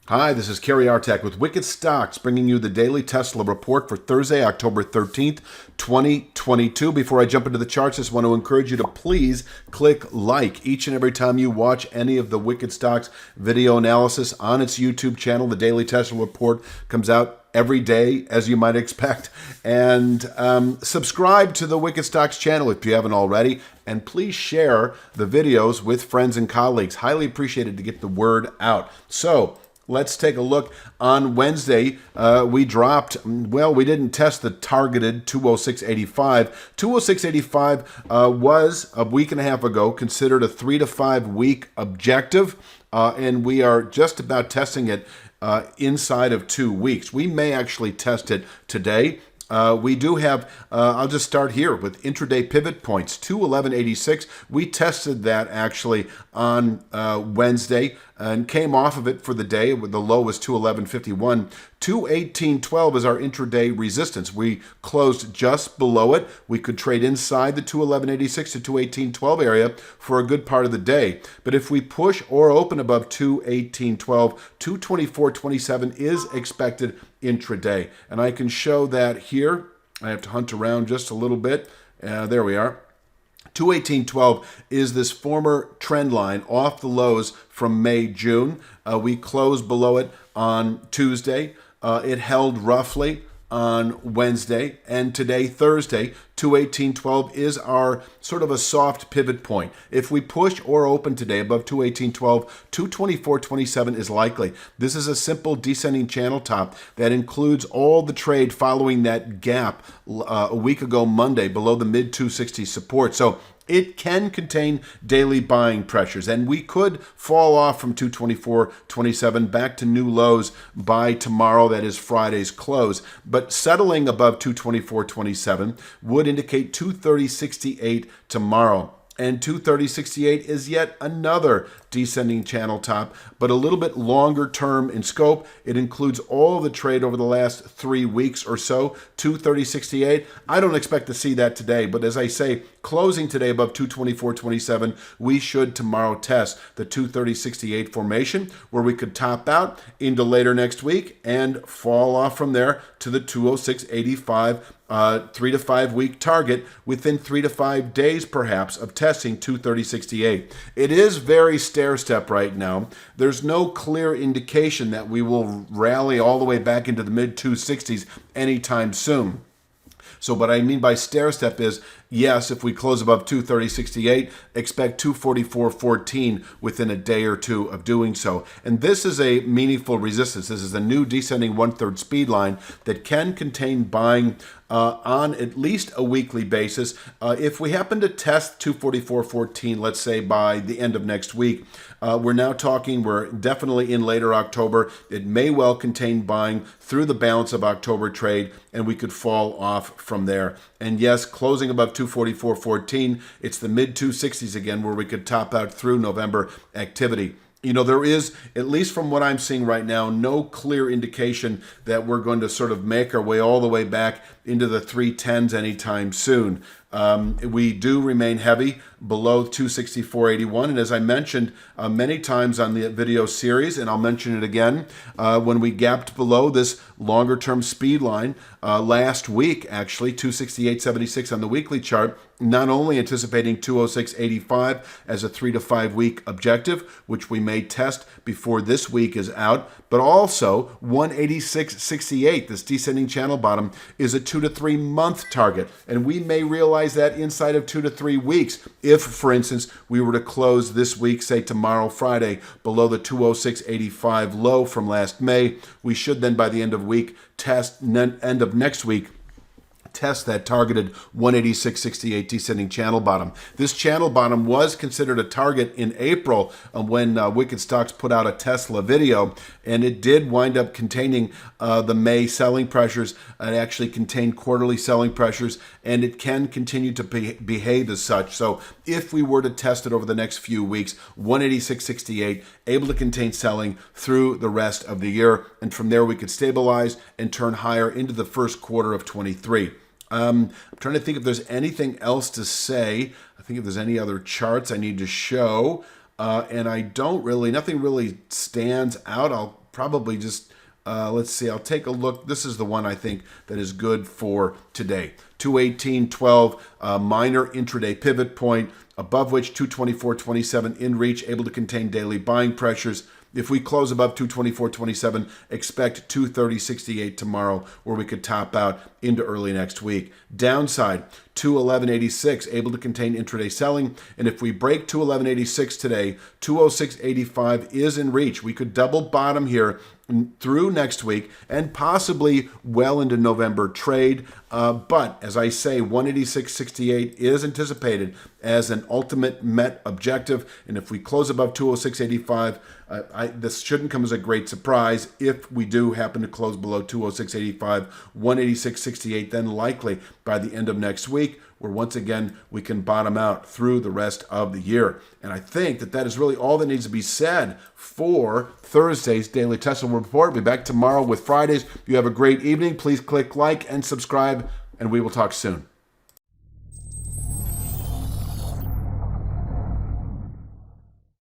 Hi, this is Kerry Artak with Wicked Stocks, bringing you the daily Tesla report for Thursday, October 13th, 2022. Before I jump into the charts, I just want to encourage you to please click like each and every time you watch any of the Wicked Stocks video analysis on its YouTube channel. The daily Tesla report comes out every day, as you might expect. And subscribe to the Wicked Stocks channel if you haven't already. And please share the videos with friends and colleagues. Highly appreciated to get the word out. So, let's take a look. On Wednesday, we dropped, well, we didn't test the targeted 206.85. 206.85 was, a week and a half ago, considered a 3 to 5 week objective, and we are just about testing it inside of 2 weeks. We may actually test it today. We do have, I'll just start here with intraday pivot points, 211.86. We tested that actually on Wednesday and came off of it for the day. The low was 211.51. 218.12 is our intraday resistance. We closed just below it. We could trade inside the 211.86 to 218.12 area for a good part of the day. But if we push or open above 218.12, 224.27 is expected intraday. And I can show that here. I have to hunt around just a little bit. There we are. 218.12 is this former trend line off the lows from May, June. We closed below it on Tuesday. It held roughly on Wednesday, and today, Thursday, 218.12 is our sort of a soft pivot point. If we push or open today above 218.12, 224.27 is likely. This is a simple descending channel top that includes all the trade following that gap a week ago Monday below the mid 260 support. So it can contain daily buying pressures, and we could fall off from 224.27 back to new lows by tomorrow, that is Friday's close. But settling above 224.27 would indicate 230.68 tomorrow. And 230.68 is yet another descending channel top, but a little bit longer term in scope. It includes all the trade over the last 3 weeks or so. 230.68, I don't expect to see that today, but as I say, closing today above 224.27, we should tomorrow test the 230.68 formation, where we could top out into later next week and fall off from there to the 206.85 3 to 5 week target within 3 to 5 days perhaps of testing 230.68. It is very stair-step right now. There's no clear indication that we will rally all the way back into the mid 260s anytime soon. So what I mean by stair-step is, yes, if we close above 230.68, expect 244.14 within a day or two of doing so. And this is a meaningful resistance. This is a new descending 1/3 speed line that can contain buying on at least a weekly basis. If we happen to test 244.14, let's say by the end of next week, we're now talking, we're definitely in later October. It may well contain buying through the balance of October trade, and we could fall off from there. And yes, closing above 244.14, it's the mid 260s again where we could top out through November activity. You know, there is, at least from what I'm seeing right now, no clear indication that we're going to sort of make our way all the way back into the 310s anytime soon. We do remain heavy below 264.81, and as I mentioned many times on the video series, and I'll mention it again, when we gapped below this longer term speed line last week, actually 268.76 on the weekly chart, not only anticipating 206.85 as a 3 to 5 week objective, which we may test before this week is out, but also 186.68, this descending channel bottom, is a 2 to 3 month target, and we may realize that inside of 2 to 3 weeks if, for instance, we were to close this week, say tomorrow, Friday, below the 206.85 low from last May. We should then, by the end of week, end of next week, test that targeted 186.68 descending channel bottom. This channel bottom was considered a target in April when Wicked Stocks put out a Tesla video, and it did wind up containing the May selling pressures. It actually contained quarterly selling pressures, and it can continue to behave as such. So if we were to test it over the next few weeks, 186.68, able to contain selling through the rest of the year, and from there we could stabilize and turn higher into the first quarter of 23. I'm trying to think if there's anything else to say. I think if there's any other charts I need to show, and I don't really, nothing really stands out. I'll probably just, let's see, I'll take a look. This is the one I think that is good for today. 218.12, minor intraday pivot point, above which 224.27 in reach, able to contain daily buying pressures. If we close above 224.27, expect 230.68 tomorrow, where we could top out into early next week. Downside, 211.86, able to contain intraday selling. And if we break 211.86 today, 206.85 is in reach. We could double bottom here through next week and possibly well into November trade. But as I say, 186.68 is anticipated as an ultimate met objective. And if we close above 206.85, this shouldn't come as a great surprise. If we do happen to close below 206.85, 186.68, then likely by the end of next week, where once again we can bottom out through the rest of the year. And I think that is really all that needs to be said for Thursday's Daily Tesla Report. We'll be back tomorrow with Fridays. If you have a great evening, please click like and subscribe, and we will talk soon.